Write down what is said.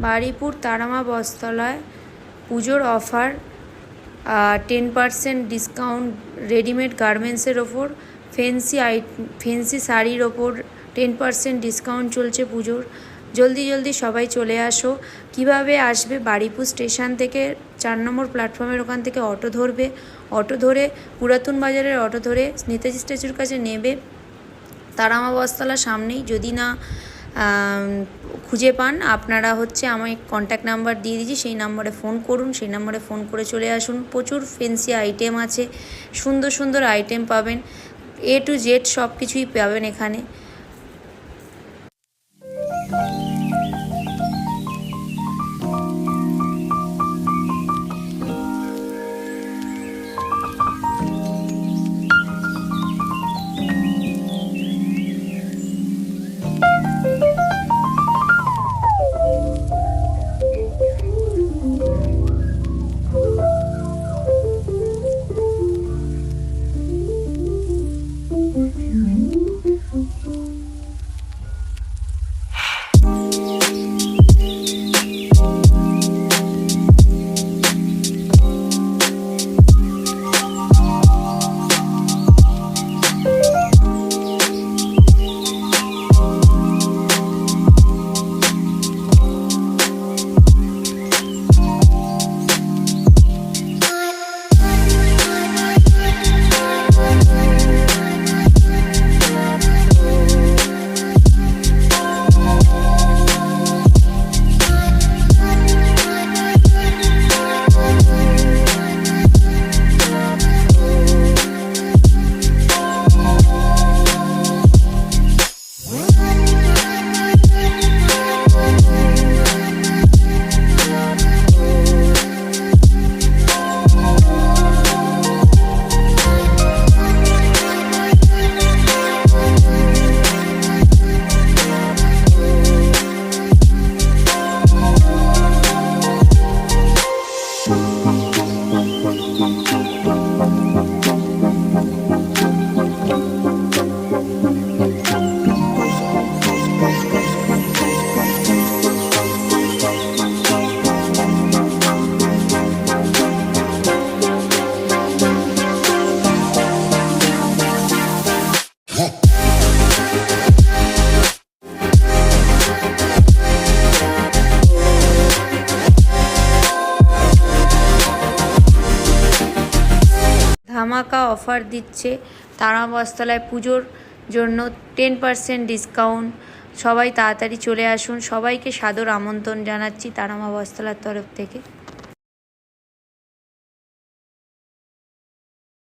বারুইপুর তারামা বস্ত্রালয় পুজোর offer 10% discount readymade গার্মেন্টসের ওপর, ফেন্সি শাড়ির ওপর 10% ডিসকাউন্ট চলছে পুজোর। জলদি জলদি সবাই চলে আসো। কিভাবে আসবে? বারুইপুর স্টেশন থেকে 4 নম্বর প্ল্যাটফর্মের ওখান থেকে অটো ধরবে, অটো ধরে পুরাতন বাজারের অটো ধরে নেতাজি স্ট্যাচুর কাছে নেবে। তারামা বস্ত্রালয়ের সামনেই, যদি না খুঁজে পান আপনারা আমি কন্ট্যাক্ট নাম্বার দিয়ে দিয়েছি, সেই নাম্বারে ফোন করুন, সেই নাম্বারে ফোন করে চলে আসুন। প্রচুর ফেন্সি আইটেম আছে, সুন্দর সুন্দর আইটেম পাবেন, A to Z সব কিছুই পাবেন এখানে। ধামাকা অফার দিচ্ছে তারামা বস্ত্রালয় পুজোর জন্য, 10% ডিসকাউন্ট। সবাই তাড়াতাড়ি চলে আসুন। সবাইকে সাদর আমন্ত্রণ জানাচ্ছি তারামা বস্ত্রালয়ের তরফ থেকে।